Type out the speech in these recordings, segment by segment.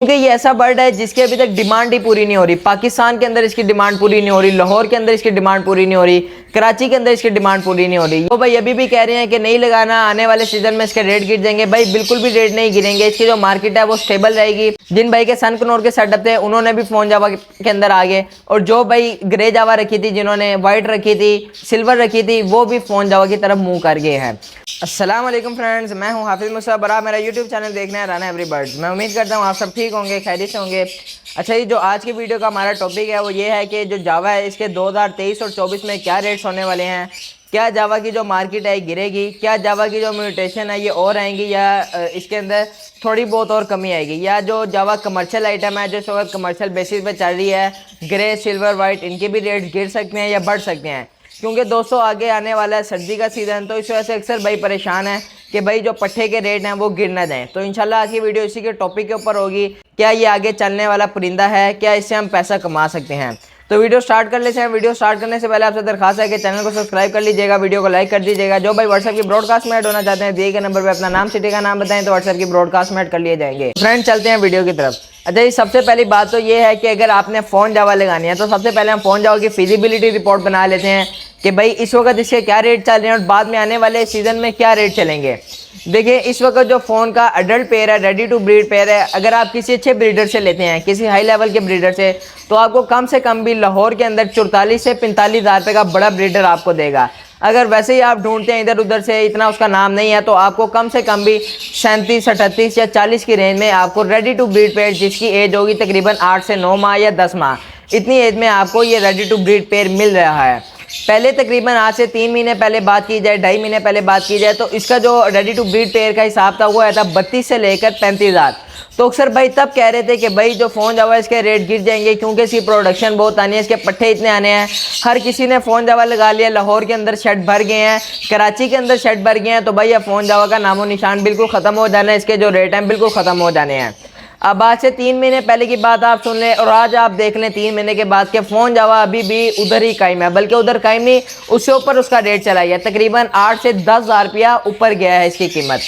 क्योंकि ये ऐसा बर्ड है जिसकी अभी तक डिमांड ही पूरी नहीं हो रही। पाकिस्तान के अंदर इसकी डिमांड पूरी नहीं हो रही, लाहौर के अंदर इसकी डिमांड पूरी नहीं हो रही, कराची के अंदर इसकी डिमांड पूरी नहीं हो रही। तो भाई अभी भी कह रहे हैं कि नहीं लगाना, आने वाले सीजन में इसके रेट गिर जाएंगे। भाई बिल्कुल भी रेट नहीं गिरेंगे, इसकी जो मार्केट है वो स्टेबल रहेगी। जिन भाई के सनकनोर के सेटअप थे उन्होंने भी फोन जावा के अंदर आ गए, और जो भाई ग्रे जावा रखी थी, जिन्होंने व्हाइट रखी थी, सिल्वर रखी थी, वो भी फोन जावा की तरफ मुँह कर गए हैं। अस्सलाम वालेकुम फ्रेंड्स, मैं हूं हाफिज़ मुसअब और आप मेरा यूट्यूब चैनल देखना है राना एवरी बर्ड्स। मैं उम्मीद करता हूं आप सब ठीक होंगे, खैरियत से होंगे। अच्छा जी, जो आज की वीडियो का हमारा टॉपिक है वो ये है कि जो जावा है इसके 2023 और 24 में क्या रेट्स होने वाले हैं, क्या जावा की जो मार्केट है गिरेगी, क्या जावा की जो म्यूटेशन है ये और आएंगी, या इसके अंदर थोड़ी बहुत और कमी आएगी, या जो जावा कमर्शियल आइटम है जो इस वक्त कमर्शियल बेसिस पे चल रही है, ग्रे सिल्वर वाइट, इनके भी रेट गिर सकते हैं या बढ़ सकते हैं। क्योंकि दोस्तों आगे आने वाला है सर्दी का सीज़न, तो इस वजह से अक्सर भाई परेशान है कि भाई जो पट्ठे के रेट हैं वो गिर ना जाएं। तो इंशाल्लाह आज की वीडियो इसी के टॉपिक के ऊपर होगी, क्या ये आगे चलने वाला परिंदा है, क्या इससे हम पैसा कमा सकते हैं। तो वीडियो स्टार्ट कर लेते हैं। वीडियो स्टार्ट करने से पहले आपसे दरखास्त है कि चैनल को सब्सक्राइब कर लीजिएगा, वीडियो को लाइक कर दीजिएगा। जो भाई व्हाट्सएप की ब्रॉडकास्ट में ऐड होना चाहते हैं, दिए गए नंबर पर अपना नाम सिटी का नाम बताएं तो व्हाट्सएप की ब्रॉडकास्ट में ऐड कर लिए जाएंगे। फ्रेंड चलते हैं वीडियो की तरफ। अच्छा जी, सबसे पहली बात तो ये है कि अगर आपने फ़ोन जावा लगानी है तो सबसे पहले हम फ़ोन जावा की फिजिबिलिटी रिपोर्ट बना लेते हैं कि भाई इस वक्त इसके क्या रेट चल रहे हैं और बाद में आने वाले सीज़न में क्या रेट चलेंगे। देखिए इस वक्त जो फ़ोन का अडल्ट पेयर है, रेडी टू ब्रीड पेयर है, अगर आप किसी अच्छे ब्रीडर से लेते हैं, किसी हाई लेवल के ब्रीडर से, तो आपको कम से कम भी लाहौर के अंदर 44 से 45 हज़ार रुपये का बड़ा ब्रीडर आपको देगा। अगर वैसे ही आप ढूंढते हैं इधर उधर से, इतना उसका नाम नहीं है, तो आपको कम से कम भी 37, 38 या 40 की रेंज में आपको रेडी टू ब्रीड पेयर, जिसकी एज होगी तकरीबन 8 से 9 माह या 10 माह, इतनी एज में आपको ये रेडी टू ब्रीड पेयर मिल रहा है। पहले तकरीबन आज से 3 महीने पहले बात की जाए, 2.5 महीने पहले बात की जाए, तो इसका जो रेडी टू ब्रीड पेयर का हिसाब था वो आया था 32 से लेकर 35 हज़ार। तो अक्सर भाई तब कह रहे थे कि भाई जो फ़ोन जावा इसके रेट गिर जाएंगे क्योंकि इसकी प्रोडक्शन बहुत आनी है, इसके पट्ठे इतने आने हैं। हर किसी ने फ़ोन जावा लगा लिया, लाहौर के अंदर शेड भर गए हैं, कराची के अंदर शेड भर गए हैं, तो भाई ये फ़ोन जावा का नामो निशान बिल्कुल ख़त्म हो जाना है, इसके जो रेट हैं बिल्कुल ख़त्म हो जाने हैं। अब आज से 3 महीने पहले की बात आप सुन लें और आज आप देख लें 3 महीने के बाद के फ़ोन जावा अभी भी उधर ही कायम है, बल्कि उधर कायम नहीं, उससे ऊपर उसका रेट चला गया, तकरीबन 8 से 10 हज़ार रुपया ऊपर गया है इसकी कीमत।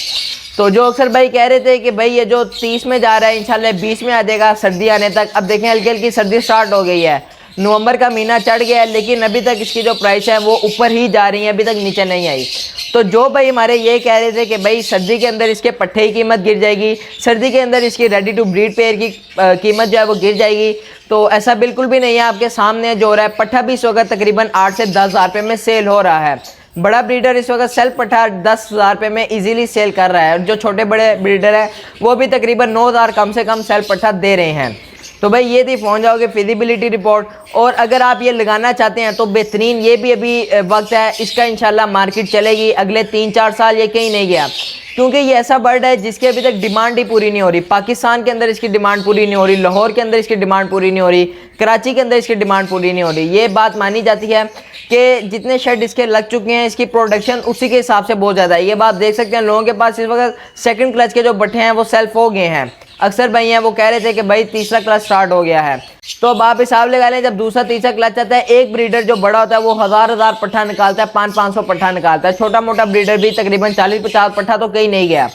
तो जो अक्सर भाई कह रहे थे कि भाई ये जो 30 में जा रहा है इंशाल्लाह 20 में आ जाएगा सर्दी आने तक, अब देखें हल्की हल्की सर्दी स्टार्ट हो गई है, नवंबर का महीना चढ़ गया है, लेकिन अभी तक इसकी जो प्राइस है वो ऊपर ही जा रही है, अभी तक नीचे नहीं आई। तो जो भाई हमारे ये कह रहे थे कि भाई सर्दी के अंदर इसके पट्ठे की कीमत गिर जाएगी, सर्दी के अंदर इसकी रेडी टू ब्रीड पेयर की कीमत जो है वो गिर जाएगी, तो ऐसा बिल्कुल भी नहीं है। आपके सामने जो हो रहा है, पट्ठा भी इस वक्त तकरीबन 8 से 10 हज़ार रुपये में सेल हो रहा है। बड़ा ब्रीडर इस वक्त सेल्फ पट्ठा 10 हज़ार रुपये में इजीली सेल कर रहा है, और जो छोटे बड़े ब्रीडर है वो भी तकरीबन 9 हज़ार कम से कम सेल्फ पट्ठा दे रहे हैं। तो भाई ये थी फ़ोन जाओ की फिजिबिलिटी रिपोर्ट। और अगर आप ये लगाना चाहते हैं तो बेहतरीन, ये भी अभी वक्त है, इसका इंशाल्लाह मार्केट चलेगी अगले 3-4 साल, ये कहीं नहीं गया, क्योंकि ये ऐसा बर्ड है जिसकी अभी तक डिमांड ही पूरी नहीं हो रही। पाकिस्तान के अंदर इसकी डिमांड पूरी नहीं हो रही, लाहौर के अंदर इसकी डिमांड पूरी नहीं हो रही, कराची के अंदर इसकी डिमांड पूरी नहीं हो रही। ये बात मानी जाती है कि जितने शेड इसके लग चुके हैं, इसकी प्रोडक्शन उसी के हिसाब से बहुत ज़्यादा है। ये बात देख सकते हैं, लोगों के पास इस वक्त सेकंड क्लच के जो बट्ठे हैं वो सेल्फ हो गए हैं। अक्सर भाई हैं वो कह रहे थे कि भाई तीसरा क्लच स्टार्ट हो गया है, तो अब आप हिसाब लगा लें, जब दूसरा तीसरा क्लच आता है, एक ब्रीडर जो बड़ा होता है वो हज़ार पट्ठा निकालता है, 500-500 पट्ठा निकालता है, छोटा मोटा ब्रीडर भी तकरीबन 40-50 पट्ठा तो कहीं नहीं गया।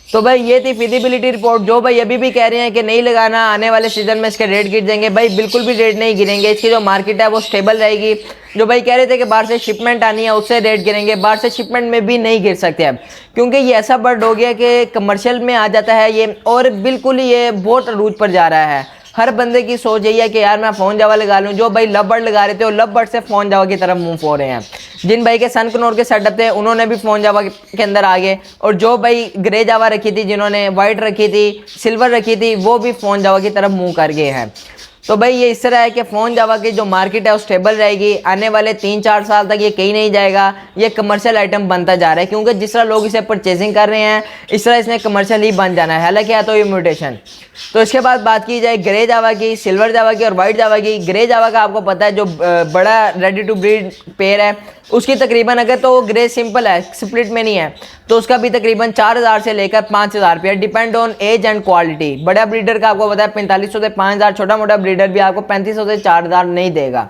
तो भाई ये थी फिजिबिलिटी रिपोर्ट। जो भाई अभी भी कह रहे हैं कि नहीं लगाना, आने वाले सीजन में इसके रेट गिर जाएंगे, भाई बिल्कुल भी रेट नहीं गिरेंगे, इसकी जो मार्केट है वो स्टेबल रहेगी। जो भाई कह रहे थे कि बाहर से शिपमेंट आनी है उससे रेट गिरेंगे, बाहर से शिपमेंट में भी नहीं गिर सकते अब, क्योंकि ये ऐसा बर्ड हो गया कि कमर्शियल में आ जाता है ये, और बिल्कुल ही ये बहुत अरूज पर जा रहा है। हर बंदे की सोच यही है कि यार मैं फ़ोन जावा लगा लूँ। जो भाई लव बर्ड लगा रहे थे वो लव बर्ड से फ़ोन जावा की तरफ मुंह फोड़ रहे हैं। जिन भाई के सनकनोर के सेटअप थे उन्होंने भी फ़ोन जावा के अंदर आ गए, और जो भाई ग्रे जावा रखी थी, जिन्होंने वाइट रखी थी, सिल्वर रखी थी, वो भी फ़ोन जावा की तरफ मुँह कर गए हैं। तो भाई ये इस तरह है कि फ़ोन जावा की जो मार्केट है वो स्टेबल रहेगी, आने वाले 3-4 साल तक ये कहीं नहीं जाएगा, ये कमर्शियल आइटम बनता जा रहा है, क्योंकि जिस तरह लोग इसे परचेजिंग कर रहे हैं इस तरह इसने कमर्शियल ही बन जाना है, हालांकि है तो ये म्यूटेशन। तो इसके बाद बात की जाए ग्रे जावा की, सिल्वर जावा की और वाइट जावा की। ग्रे जावा का आपको पता है जो बड़ा रेडी टू ब्रीड पेयर है उसकी तकरीबन, अगर तो ग्रे सिंपल है, स्प्लिट में नहीं है, तो उसका भी तकरीबन 4000 से लेकर 5000 रुपया, depend on age and quality. बड़ा ब्रीडर का आपको पता है 4500 से 5000, छोटा मोटा ब्रीडर भी आपको 3500 से 4000 नहीं देगा।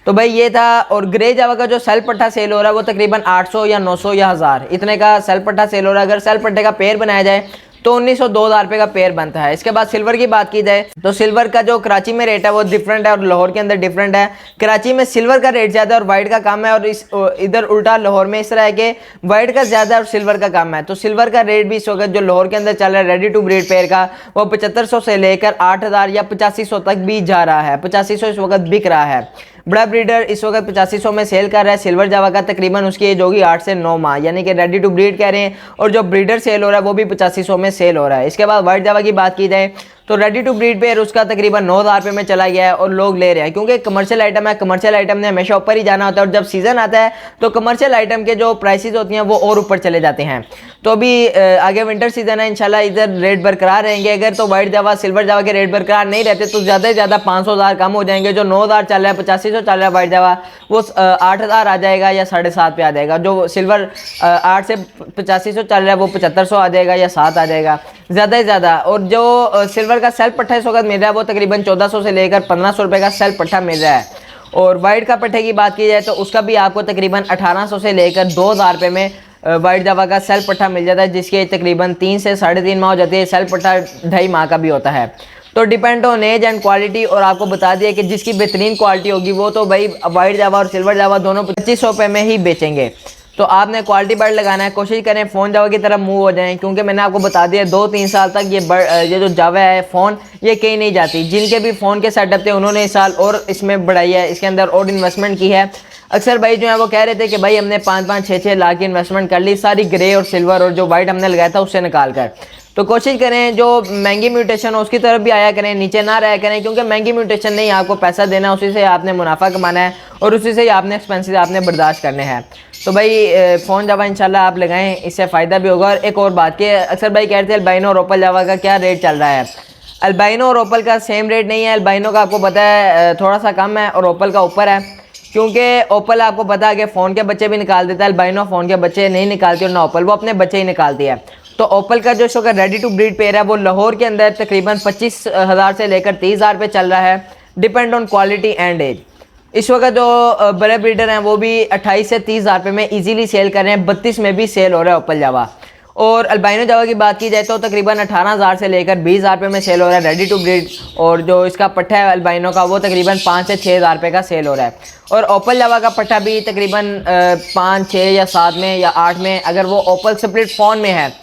तो भाई ये था। और ग्रे जावा का जो सेल्फ पट्टा सेल हो रहा है वो तकरीबन 800 या 900 या 1000 इतने का सेल्फ पट्टा सेल हो रहा है। अगर सेल्फ पट्टे का पेयर बनाया जाए तो 1900-2000 रुपये का पेयर बनता है। इसके बाद सिल्वर की बात की जाए तो सिल्वर का जो कराची में रेट है वो डिफरेंट है और लाहौर के अंदर डिफरेंट है। कराची में सिल्वर का रेट ज़्यादा है और वाइट का कम है, और इधर उल्टा लाहौर में इस तरह है कि वाइट का ज़्यादा है और सिल्वर का कम है। तो सिल्वर का रेट भी इस वक्त जो लाहौर के अंदर चल रहा है रेडी टू ब्रीड पेयर का, वो 7500 से लेकर 8000 या 8500 तक भी जा रहा है। 8500 इस वक्त बिक रहा है। बड़ा ब्रीडर इस वक्त 8500 में सेल कर रहा है सिल्वर जावा का। तकरीबन उसकी एज होगी 8 से 9 माह, यानी कि रेडी टू ब्रीड कह रहे हैं, और जो ब्रीडर सेल हो रहा है वो भी 8500 में सेल हो रहा है। इसके बाद वाइट जावा की बात की जाए तो रेडी टू ब्रीड पेयर उसका तकरीबन 9000 रुपये में चला गया है और लोग ले रहे हैं, क्योंकि कमर्शियल आइटम है। कमर्शियल आइटम ने हमेशा ऊपर ही जाना होता है, और जब सीज़न आता है तो कमर्शियल आइटम के जो प्राइसेस होती हैं वो और ऊपर चले जाते हैं। तो अभी आगे विंटर सीजन है, इंशाल्लाह इधर रेट बरकरार रहेंगे। अगर तो वाइट जावा सिल्वर जावा के रेट बरकरार नहीं रहते तो ज़्यादा से ज़्यादा 500,000 कम हो जाएंगे। जो 9000 चल रहा है, 8500 चल रहा है वाइट जावा, वो 8000 आ जाएगा या 7.5 पे आ जाएगा। जो सिल्वर 8 से 8500 चल रहा है वो 7500 आ जाएगा या 7 आ जाएगा ज़्यादा से ज़्यादा। और जो सिल्वर का सेल्फ पट्टा इस वक्त मिल रहा है वो तकरीबन 1400 से लेकर 1500 रुपये का सेल्फ पट्टा मिल रहा है। और वाइट का पट्टे की बात की जाए तो उसका भी आपको तकरीबन 1800 से लेकर 2000 रुपये में वाइट जावा का सेल्फ पट्टा मिल जाता है, जिसके तकरीबन 3 से 3.5 माह हो जाती है। सेल्फ पट्टा 2.5 माह का भी होता है। तो depend on age and quality. और आपको बता दिया कि जिसकी बेहतरीन क्वालिटी होगी वो तो भाई वाइट जावा और सिल्वर जावा दोनों 2500 रुपये में ही बेचेंगे। तो आपने क्वालिटी बर्ड लगाना है, कोशिश करें फ़ोन जावा की तरफ मूव हो जाएं, क्योंकि मैंने आपको बता दिया 2-3 साल तक ये जो जावा है फ़ोन ये कहीं नहीं जाती। जिनके भी फ़ोन के सेटअप थे उन्होंने इस साल और इसमें बढ़ाई है, इसके अंदर और इन्वेस्टमेंट की है। अक्सर भाई जो है वो कह रहे थे कि भाई हमने 5-5, 6-6 लाख की इन्वेस्टमेंट कर ली सारी ग्रे और सिल्वर और जो वाइट हमने लगाया था उससे निकाल कर। तो कोशिश करें जो महंगी म्यूटेशन हो उसकी तरफ भी आया करें, नीचे ना रहा करें, क्योंकि महंगी म्यूटेशन नहीं, आपको पैसा देना, उसी से आपने मुनाफा कमाना है और उसी से ही आपने एक्सपेंसेस आपने बर्दाश्त करने हैं। तो भाई फ़ोन जावा इंशाल्लाह आप लगाएं, इससे फ़ायदा भी होगा। और एक और बात कि अक्सर भाई कहते हैं अल्बाइनो और ओपल जावा का क्या रेट चल रहा है। अल्बाइनो और ओपल का सेम रेट नहीं है। अल्बाइनो का आपको पता है थोड़ा सा कम है और ओपल का ऊपर है, क्योंकि ओपल आपको पता है कि फ़ोन के बच्चे भी निकाल देता है, अल्बाइनो फ़ोन के बच्चे नहीं निकालती और ना ओपल, वो अपने बच्चे ही निकालती है। तो ओपल का जो शो का रेडी टू ब्रीड पेयर है वो लाहौर के अंदर तकरीबन 25,000 से लेकर 30,000 रुपये चल रहा है, depend on quality and age. इस वक्त जो बड़े ब्रीडर हैं वो भी 28 से 30,000 रुपये में इजीली सेल कर रहे हैं, 32 में भी सेल हो रहा है ओपल जावा। और अल्बाइनो जावा की बात की जाए तो तकरीबन 18,000 से लेकर 20,000 रुपये में सेल हो रहा है रेडी टू ब्रीड। और जो इसका पट्टा है अल्बाइनो का वो तकरीबन 5 से 6,000 रुपये का सेल हो रहा है। और ओपल जावा का पट्टा भी तकरीबन 5, 6 या 7 में या 8 में, अगर वो ओपल स्प्लिट फ़ोन में है,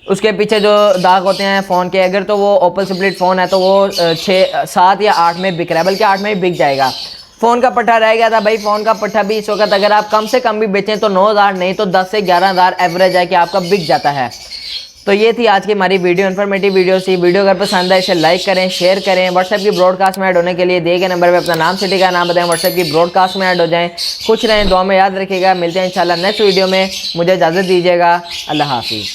उसके पीछे जो दाग होते हैं फ़ोन के, अगर तो वो ओपल स्प्लिट फ़ोन है तो वो 6, 7 या 8 में बिक रहा है, बल्कि 8 में ही बिक जाएगा। फ़ोन का पट्टा रह गया था भाई, फ़ोन का पट्टा भी इस वक्त अगर आप कम से कम भी बेचें तो 9,000 नहीं तो 10 से 11,000 एवरेज है कि आपका बिक जाता है। तो ये थी आज की हमारी वीडियो, इन्फॉर्मेटिव वीडियो थी। वीडियो अगर पसंद आए इसे लाइक करें, शेयर करें। व्हाट्सएप की ब्रॉडकास्ट में ऐड होने के लिए दिए गए नंबर पे अपना नाम, सिटी का नाम बताएं, व्हाट्सएप की ब्रॉडकास्ट में ऐड हो जाएं। खुश रहें, दुआ में याद रखिएगा। मिलते हैं इंशाल्लाह नेक्स्ट वीडियो में। मुझे इजाज़त दीजिएगा। अल्लाह हाफिज़।